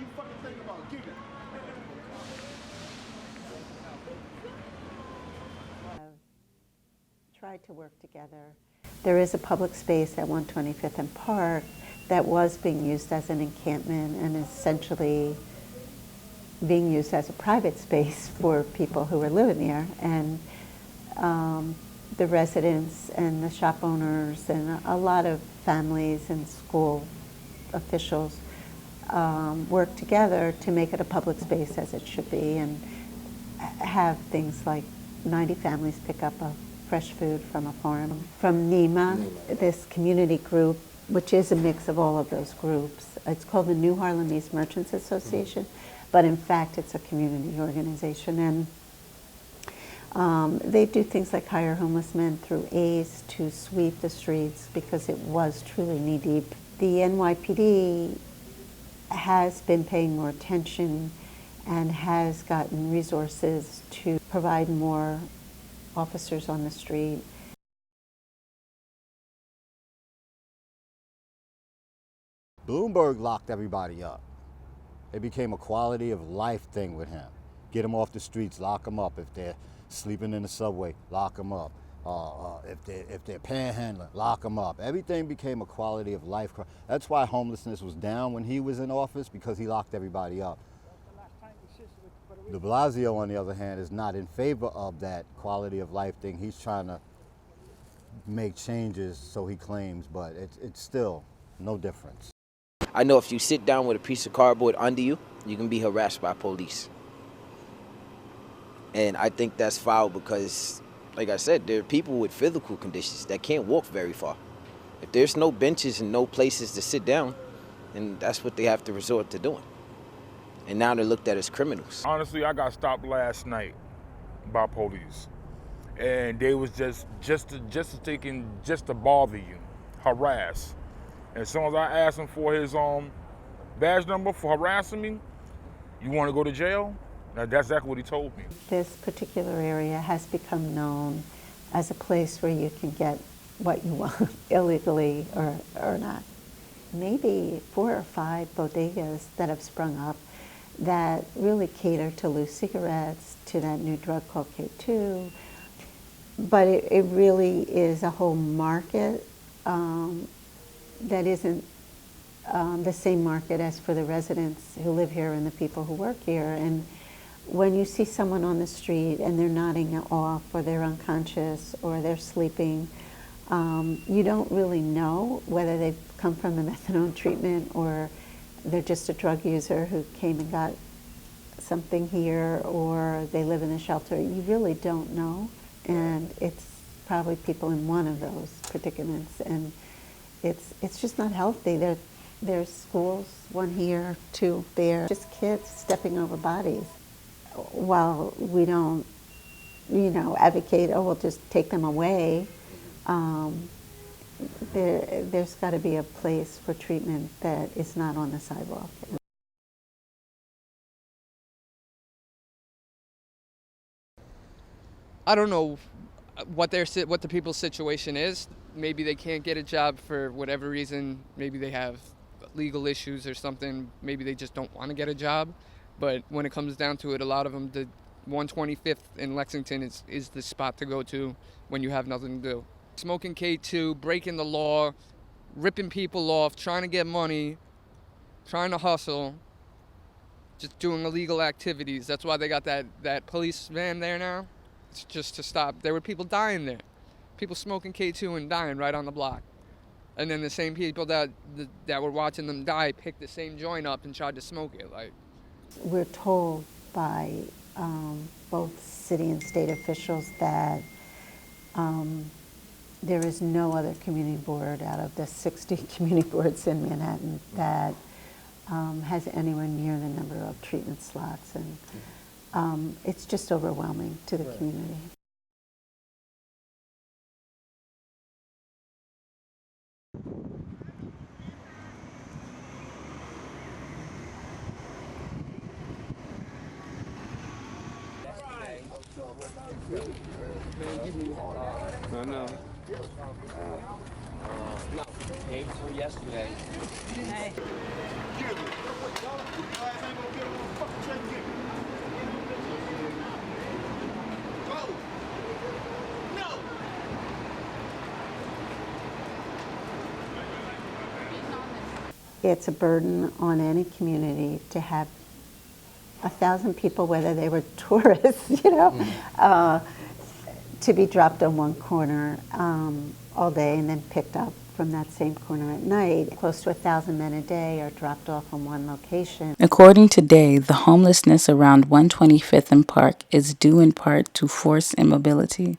you fucking think about? Keep it. Tried to work together. There is a public space at 125th and Park that was being used as an encampment and essentially being used as a private space for people who were living there. And the residents and the shop owners and a lot of families and school officials worked together to make it a public space as it should be, and have things like 90 families pick up a fresh food from a farm. From NEMA, this community group, which is a mix of all of those groups. It's called the New Harlemese Merchants Association, but in fact it's a community organization. And they do things like hire homeless men through A's to sweep the streets because it was truly knee-deep. The NYPD has been paying more attention and has gotten resources to provide more officers on the street. Bloomberg locked everybody up. It became a quality of life thing with him. Get them off the streets, lock them up. If they're sleeping in the subway, lock them up. If they're panhandling, lock them up. Everything became a quality of life. That's why homelessness was down when he was in office, because he locked everybody up. De Blasio, on the other hand, is not in favor of that quality of life thing. He's trying to make changes, so he claims, but it's still no difference. I know if you sit down with a piece of cardboard under you, you can be harassed by police. And I think that's foul because, like I said, there are people with physical conditions that can't walk very far. If there's no benches and no places to sit down, then that's what they have to resort to doing. And now they're looked at as criminals. Honestly, I got stopped last night by police, and they was just to bother you, harass. And as soon as I asked him for his badge number for harassing me, you want to go to jail? Now, that's exactly what he told me. This particular area has become known as a place where you can get what you want illegally or not. Maybe 4 or 5 bodegas that have sprung up that really cater to loose cigarettes, to that new drug called K2. But it really is a whole market that isn't the same market as for the residents who live here and the people who work here. And when you see someone on the street and they're nodding off, or they're unconscious, or they're sleeping, you don't really know whether they've come from a methadone treatment or they're just a drug user who came and got something here, or they live in a shelter. You really don't know, and it's probably people in one of those predicaments, and it's just not healthy. There's schools, 1 here, 2 there, just kids stepping over bodies. While we don't, advocate, we'll just take them away, there's got to be a place for treatment that is not on the sidewalk. I don't know what the people's situation is. Maybe they can't get a job for whatever reason. Maybe they have legal issues or something. Maybe they just don't want to get a job. But when it comes down to it, a lot of them, the 125th in Lexington is the spot to go to when you have nothing to do. Smoking K2, breaking the law, ripping people off, trying to get money, trying to hustle, just doing illegal activities. That's why they got that police van there now. It's just to stop. There were people dying there. People smoking K2 and dying right on the block. And then the same people that were watching them die picked the same joint up and tried to smoke it. We're told by both city and state officials that there is no other community board out of the 60 community boards in Manhattan that has anywhere near the number of treatment slots, and it's just overwhelming to the community. No. No, came through yesterday. it's a burden on any community to have 1,000 people, whether they were tourists, to be dropped on one corner all day and then picked up from that same corner at night. Close to 1,000 men a day are dropped off on one location. According to Day, the homelessness around 125th and Park is due in part to forced immobility.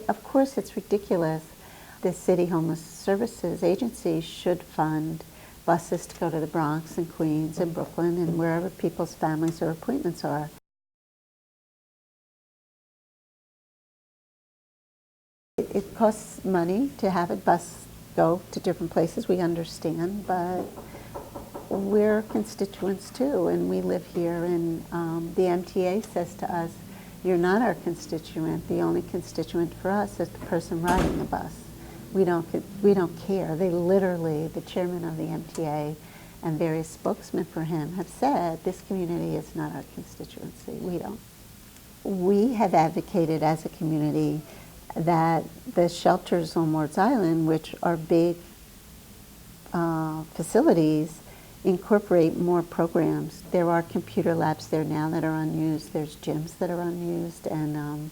Of course, it's ridiculous. The City Homeless Services Agency should fund buses to go to the Bronx and Queens and Brooklyn and wherever people's families or appointments are. It costs money to have a bus go to different places, we understand, but we're constituents too, and we live here, and the MTA says to us, you're not our constituent. The only constituent for us is the person riding the bus. We don't care. They literally, the chairman of the MTA and various spokesmen for him have said, this community is not our constituency. We have advocated as a community that the shelters on Ward's Island, which are big facilities, incorporate more programs. There are computer labs there now that are unused. There's gyms that are unused, and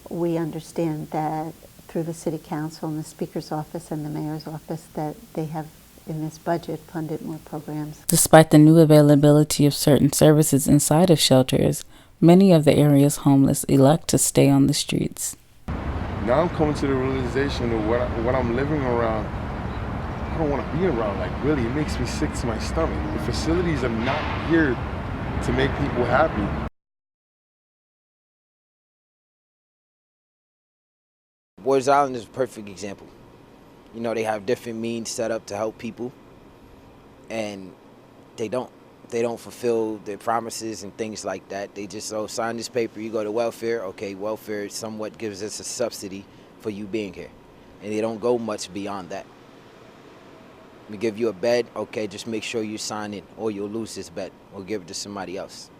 we understand that through the City Council and the Speaker's office and the Mayor's office that they have in this budget funded more programs. Despite the new availability of certain services inside of shelters, many of the area's homeless elect to stay on the streets. Now I'm coming to the realization of what I'm living around. I don't want to be around. Like, really, it makes me sick to my stomach. The facilities are not here to make people happy. Ward's Island is a perfect example. They have different means set up to help people, and they don't fulfill their promises and things like that. They just, sign this paper, you go to welfare. Okay, welfare somewhat gives us a subsidy for you being here. And they don't go much beyond that. We give you a bed, okay, just make sure you sign in or you'll lose this bed or give it to somebody else.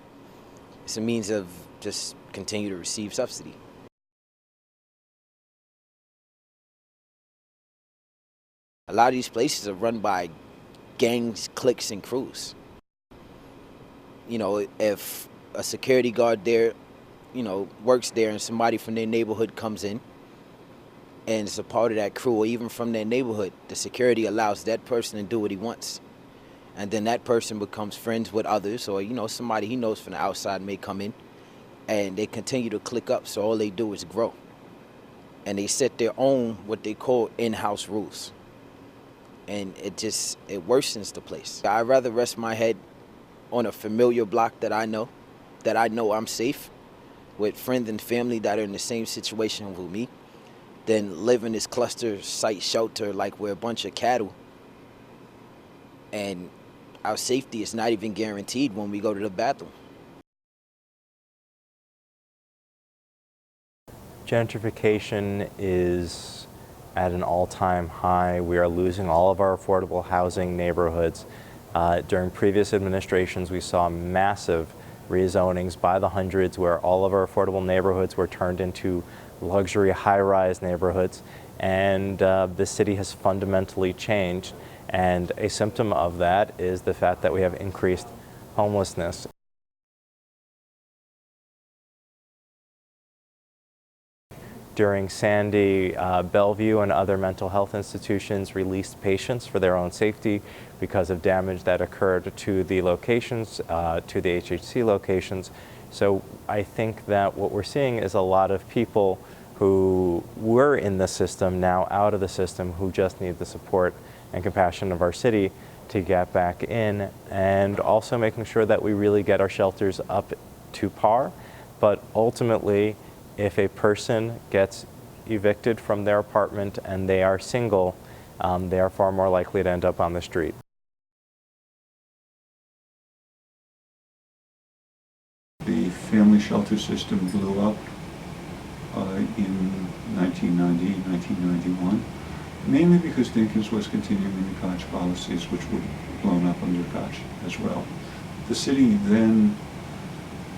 It's a means of just continue to receive subsidy. A lot of these places are run by gangs, cliques, and crews. If a security guard there, works there and somebody from their neighborhood comes in and is a part of that crew, or even from their neighborhood, the security allows that person to do what he wants. And then that person becomes friends with others, or, somebody he knows from the outside may come in, and they continue to click up, so all they do is grow. And they set their own, what they call in-house rules. And it worsens the place. I'd rather rest my head on a familiar block that I know I'm safe, with friends and family that are in the same situation with me, than live in this cluster site shelter like we're a bunch of cattle. And our safety is not even guaranteed when we go to the bathroom. Gentrification is at an all-time high. We are losing all of our affordable housing neighborhoods. During previous administrations, we saw massive rezonings by the hundreds where all of our affordable neighborhoods were turned into luxury high-rise neighborhoods, and the city has fundamentally changed. And a symptom of that is the fact that we have increased homelessness. During Sandy, Bellevue and other mental health institutions released patients for their own safety because of damage that occurred to the locations, to the HHC locations. So I think that what we're seeing is a lot of people who were in the system now out of the system, who just need the support and compassion of our city to get back in, and also making sure that we really get our shelters up to par. But ultimately, if a person gets evicted from their apartment and they are single, they are far more likely to end up on the street. The family shelter system blew up in 1990, 1991, mainly because Dinkins was continuing the Koch policies, which were blown up under Koch as well. The city then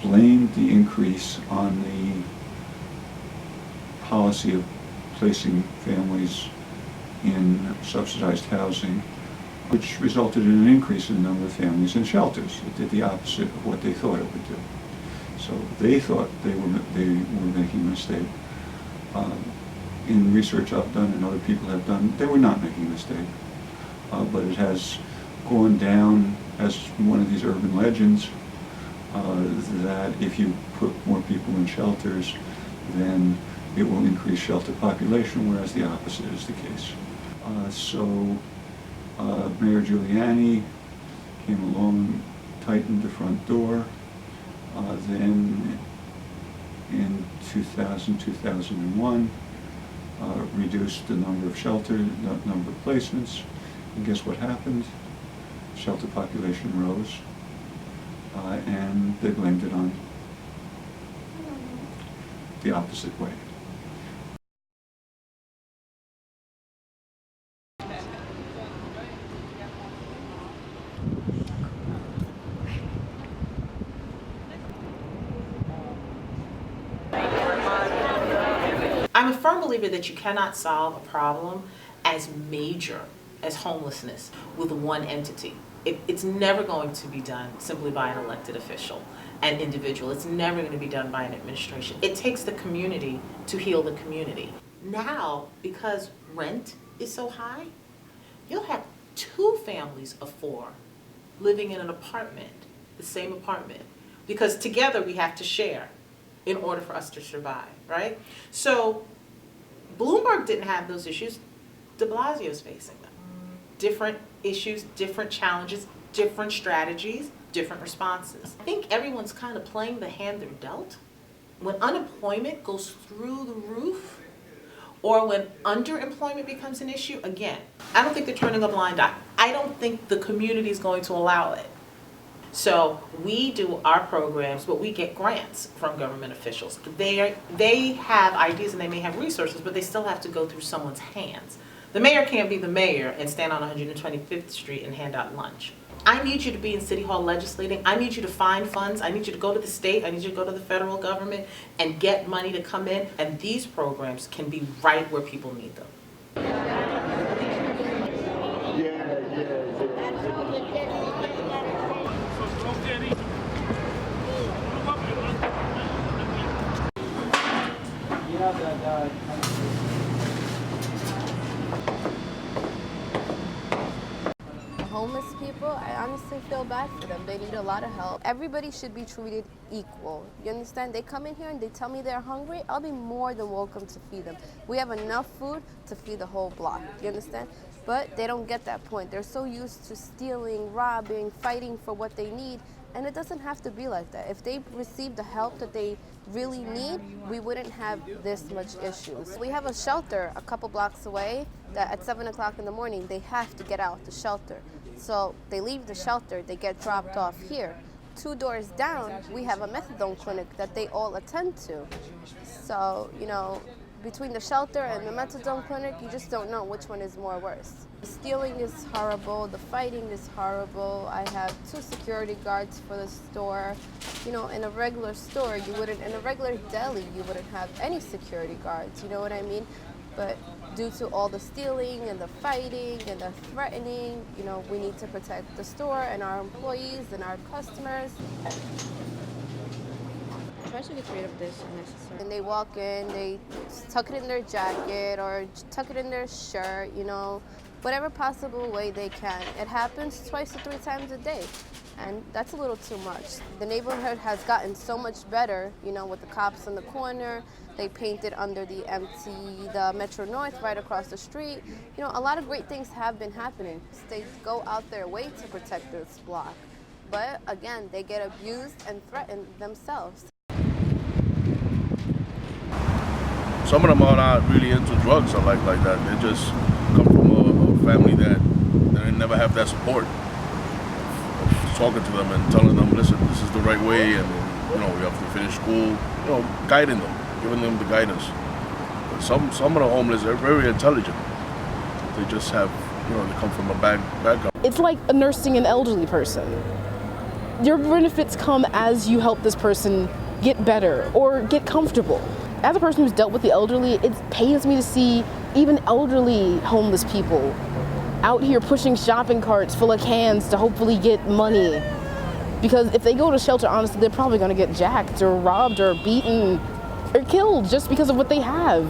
blamed the increase on the policy of placing families in subsidized housing which resulted in an increase in the number of families in shelters. It did the opposite of what they thought it would do. So they thought they were making a mistake. In research I've done and other people have done, they were not making a mistake. But it has gone down as one of these urban legends that if you put more people in shelters, then it will increase shelter population, whereas the opposite is the case. So Mayor Giuliani came along, tightened the front door. Then in 2000, 2001, reduced the number of number of placements. And guess what happened? Shelter population rose, and they blamed it on the opposite way. I'm a firm believer that you cannot solve a problem as major as homelessness with one entity. It's never going to be done simply by an elected official, an individual. It's never going to be done by an administration. It takes the community to heal the community. Now, because rent is so high, you'll have 2 families of 4 living in an apartment, the same apartment, because together we have to share in order for us to survive, right? So Bloomberg didn't have those issues. De Blasio's facing them. Different issues, different challenges, different strategies, different responses. I think everyone's kind of playing the hand they're dealt. When unemployment goes through the roof, or when underemployment becomes an issue, again, I don't think they're turning a blind eye. I don't think the community is going to allow it. So we do our programs, but we get grants from government officials. They have ideas and they may have resources, but they still have to go through someone's hands. The mayor can't be the mayor and stand on 125th Street and hand out lunch. I need you to be in City Hall legislating. I need you to find funds. I need you to go to the state. I need you to go to the federal government and get money to come in. And these programs can be right where people need them. Homeless people, I honestly feel bad for them. They need a lot of help. Everybody should be treated equal. You understand? They come in here and they tell me they're hungry, I'll be more than welcome to feed them. We have enough food to feed the whole block. You understand? But they don't get that point. They're so used to stealing, robbing, fighting for what they need, and it doesn't have to be like that. If they receive the help that they really need, we wouldn't have this much issues. We have a shelter a couple blocks away that at 7 o'clock in the morning, they have to get out the shelter. So they leave the shelter, they get dropped off here. 2 doors down, we have a methadone clinic that they all attend to. So, you know, between the shelter and the methadone clinic, you just don't know which one is more worse. The stealing is horrible, the fighting is horrible. I have 2 security guards for the store. You know, in a regular store, in a regular deli, you wouldn't have any security guards, you know what I mean? But due to all the stealing and the fighting and the threatening, you know, we need to protect the store and our employees and our customers. Try to get rid of this unnecessary. And they walk in, they tuck it in their jacket or tuck it in their shirt, you know, whatever possible way they can. It happens 2 to 3 times a day, and that's a little too much. The neighborhood has gotten so much better, you know, with the cops on the corner. They painted under the Metro North right across the street. You know, a lot of great things have been happening. They go out their way to protect this block. But again, they get abused and threatened themselves. Some of them are not really into drugs or like that. They just come from a family that they never have that support. Talking to them and telling them, listen, this is the right way, and you know, you have to finish school, you know, guiding them, giving them the guidance. But some of the homeless are very intelligent. They just have, you know, they come from a bad background. It's like nursing an elderly person. Your benefits come as you help this person get better or get comfortable. As a person who's dealt with the elderly, it pains me to see even elderly homeless people out here pushing shopping carts full of cans to hopefully get money. Because if they go to shelter, honestly, they're probably going to get jacked or robbed or beaten or killed just because of what they have.